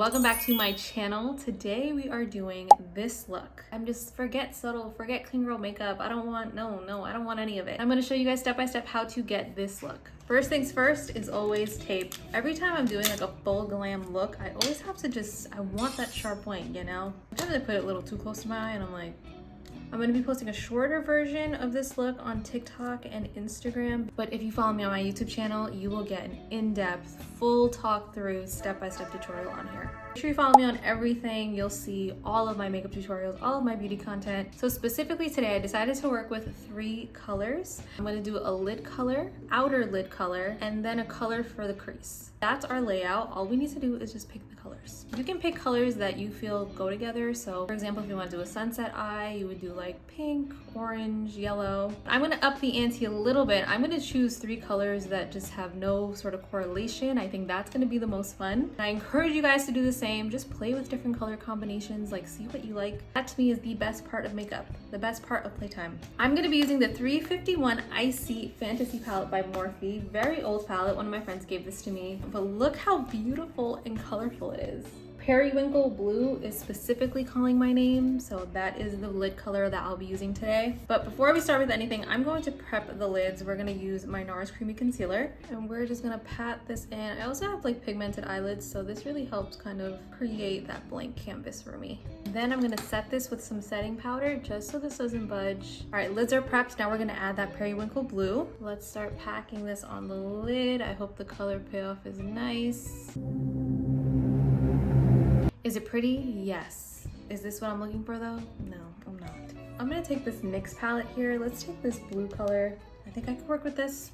Welcome back to my channel. Today we are doing this look. I'm just forget subtle, forget clean girl makeup. I don't want, I don't want any of it. I'm gonna show you guys step by step how to get this look. First things first is always tape. Every time I'm doing like a full glam look, I always have to I want that sharp point, you know? Sometimes I put it a little too close to my eye and I'm like, I'm gonna be posting a shorter version of this look on TikTok and Instagram, but if you follow me on my YouTube channel, you will get an in-depth, full talk through, step-by-step tutorial on here. Make sure you follow me on everything. You'll see all of my makeup tutorials, all of my beauty content. So specifically today, I decided to work with 3 colors. I'm gonna do a lid color, outer lid color, and then a color for the crease. That's our layout. All we need to do is just pick the colors. You can pick colors that you feel go together. So for example, if you want to do a sunset eye, you would do like pink, orange, yellow. I'm gonna up the ante a little bit. I'm gonna choose 3 colors that just have no sort of correlation. I think that's gonna be the most fun. I encourage you guys to do the same. Just play with different color combinations, like see what you like. That to me is the best part of makeup, the best part of playtime. I'm gonna be using the 351 Icy Fantasy palette by Morphe. Very old palette, one of my friends gave this to me, but look how beautiful and colorful it is. Periwinkle Blue is specifically calling my name, so that is the lid color that I'll be using today. But before we start with anything, I'm going to prep the lids. We're gonna use my NARS Creamy Concealer, and we're just gonna pat this in. I also have like pigmented eyelids, so this really helps kind of create that blank canvas for me. Then I'm gonna set this with some setting powder just so this doesn't budge. All right, lids are prepped. Now we're gonna add that Periwinkle Blue. Let's start packing this on the lid. I hope the color payoff is nice. Is it pretty? Yes. Is this what I'm looking for though? No, I'm not. I'm gonna take this NYX palette here. Let's take this blue color. I think I can work with this.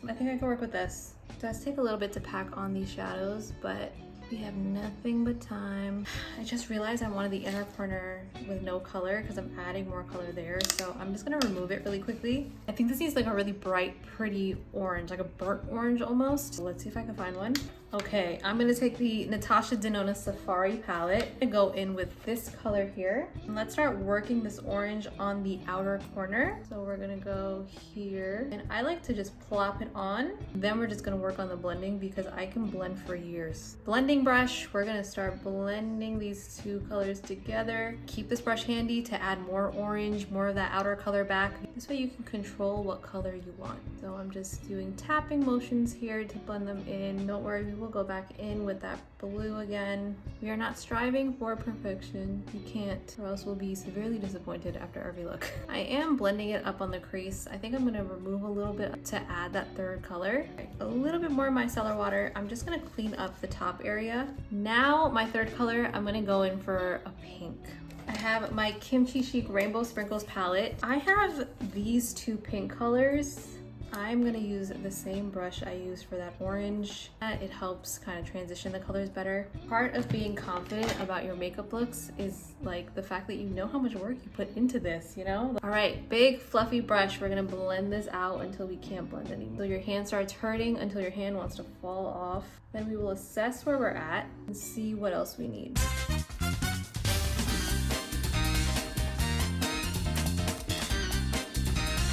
It does take a little bit to pack on these shadows, but we have nothing but time. I just realized I wanted the inner corner with no color because I'm adding more color there. So I'm just gonna remove it really quickly. I think this needs like a really bright, pretty orange, like a burnt orange almost. Let's see if I can find one. Okay, I'm gonna take the Natasha Denona Safari palette and go in with this color here. And let's start working this orange on the outer corner. So we're gonna go here. And I like to just plop it on. Then we're just gonna work on the blending because I can blend for years. Blending brush, we're gonna start blending these 2 colors together. Keep this brush handy to add more orange, more of that outer color back. This way you can control what color you want. So I'm just doing tapping motions here to blend them in. Don't worry, we will go back in with that blue again. We are not striving for perfection. You can't, or else we'll be severely disappointed after every look. I am blending it up on the crease. I think I'm gonna remove a little bit to add that 3rd color. A little bit more micellar water. I'm just gonna clean up the top area. Now my 3rd color, I'm gonna go in for a pink. I have my Kimchi Chic Rainbow Sprinkles palette. I have these 2 pink colors. I'm gonna use the same brush I used for that orange. It helps kind of transition the colors better. Part of being confident about your makeup looks is like the fact that you know how much work you put into this, you know? All right, big fluffy brush. We're gonna blend this out until we can't blend anymore. So your hand starts hurting until your hand wants to fall off. Then we will assess where we're at and see what else we need.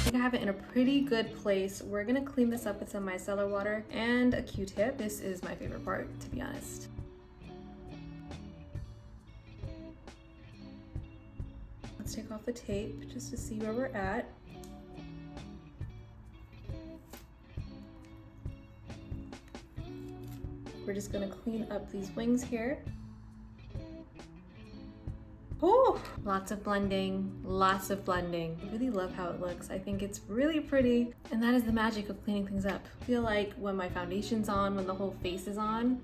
I have it in a pretty good place. We're gonna clean this up with some micellar water and a Q-tip. This is my favorite part, to be honest. Let's take off the tape just to see where we're at. We're just gonna clean up these wings here. Oh, lots of blending, lots of blending. I really love how it looks. I think it's really pretty. And that is the magic of cleaning things up. I feel like when my foundation's on, when the whole face is on,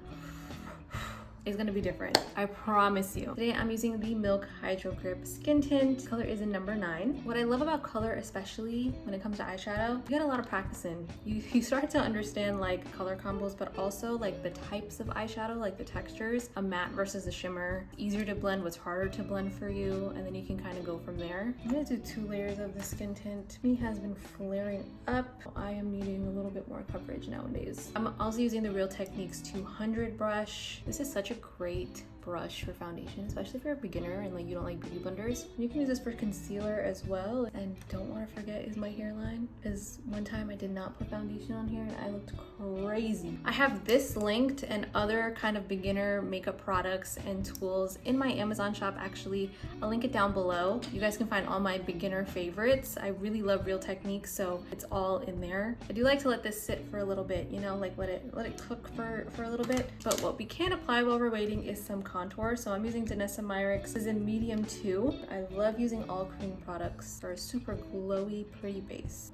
it's gonna be different. I promise you. Today I'm using the Milk Hydro Grip Skin Tint. Color is in number 9. What I love about color, especially when it comes to eyeshadow, you get a lot of practice in. You start to understand like color combos, but also like the types of eyeshadow, like the textures, a matte versus a shimmer. Easier to blend, what's harder to blend for you, and then you can kind of go from there. I'm gonna do 2 layers of the skin tint. To me has been flaring up. I am needing a little bit more coverage nowadays. I'm also using the Real Techniques 200 brush. This is such a great brush for foundation, especially if you're a beginner and like you don't like beauty blenders. You can use this for concealer as well. And don't want to forget is my hairline, because one time I did not put foundation on here and I looked crazy. I have this linked and other kind of beginner makeup products and tools in my Amazon shop. Actually, I'll link it down below. You guys can find all my beginner favorites. I really love Real Techniques, so it's all in there. I do like to let this sit for a little bit, you know, like let it cook for a little bit. But what we can apply while we're waiting is some contour. So I'm using Danessa Myricks. This is in medium 2. I love using all cream products for a super glowy, pretty base.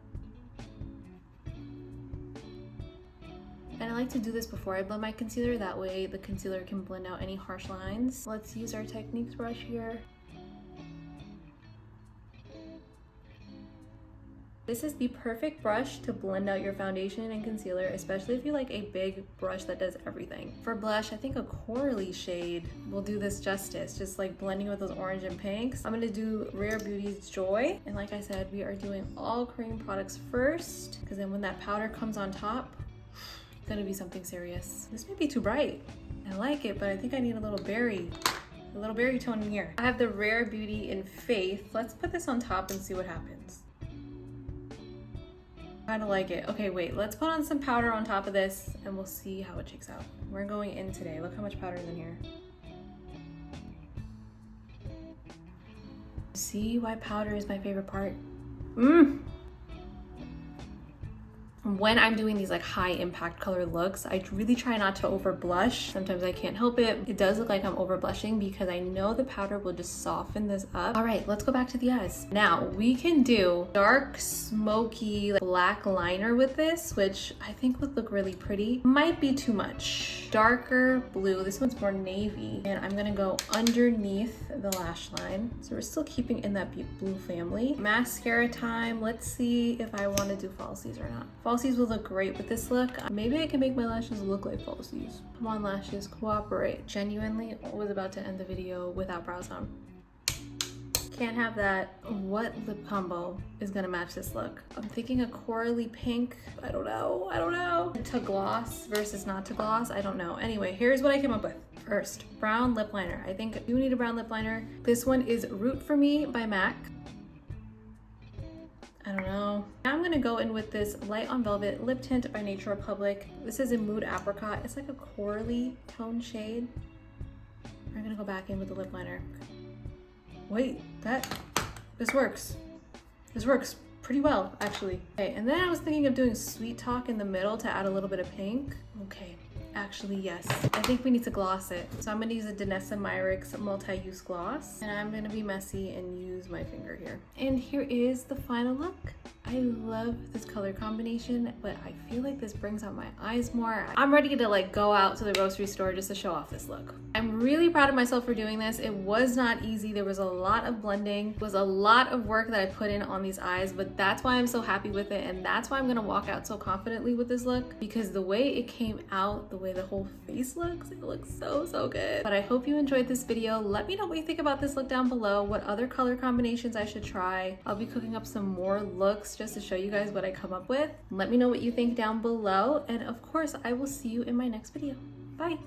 And I like to do this before I blend my concealer, that way the concealer can blend out any harsh lines. Let's use our Techniques brush here. This is the perfect brush to blend out your foundation and concealer, especially if you like a big brush that does everything. For blush, I think a corally shade will do this justice, just like blending with those orange and pinks. I'm gonna do Rare Beauty's Joy. And like I said, we are doing all cream products first, because then when that powder comes on top, it's gonna be something serious. This may be too bright. I like it, but I think I need a little berry tone in here. I have the Rare Beauty in Faith. Let's put this on top and see what happens. Kind of like it. Okay, wait, let's put on some powder on top of this and we'll see how it shakes out. We're going in today. Look how much powder is in here. See why powder is my favorite part? When I'm doing these like high impact color looks, I really try not to over blush. Sometimes I can't help it. It does look like I'm over blushing because I know the powder will just soften this up. All right, let's go back to the eyes. Now we can do dark, smoky, like, black liner with this, which I think would look really pretty. Might be too much. Darker blue, this one's more navy. And I'm gonna go underneath the lash line. So we're still keeping in that blue family. Mascara time, let's see if I wanna do falsies or not. Falsies will look great with this look. Maybe I can make my lashes look like falsies. Come on, lashes, cooperate. Genuinely was about to end the video without brows on. Can't have that. What lip combo is gonna match this look? I'm thinking a corally pink. I don't know. To gloss versus not to gloss, I don't know. Anyway, here's what I came up with. First, brown lip liner. I think you need a brown lip liner. This one is Root For Me by MAC. I don't know. Now I'm gonna go in with this Light on Velvet lip tint by Nature Republic. This is in Mood Apricot. It's like a corally tone shade. I'm gonna go back in with the lip liner. Wait, this works. This works pretty well, actually. Okay, and then I was thinking of doing Sweet Talk in the middle to add a little bit of pink. Okay. Actually, yes. I think we need to gloss it. So I'm gonna use a Danessa Myricks multi-use gloss, and I'm gonna be messy and use my finger here. And here is the final look. I love this color combination, but I feel like this brings out my eyes more. I'm ready to like go out to the grocery store just to show off this look. I'm really proud of myself for doing this. It was not easy. There was a lot of blending. It was a lot of work that I put in on these eyes, but that's why I'm so happy with it. And that's why I'm gonna walk out so confidently with this look, because the way it came out, the way the whole face looks, it looks so good. But I hope you enjoyed this video. Let me know what you think about this look down below, what other color combinations I should try. I'll be cooking up some more looks just to show you guys what I come up with. Let me know what you think down below, and of course I will see you in my next video. Bye.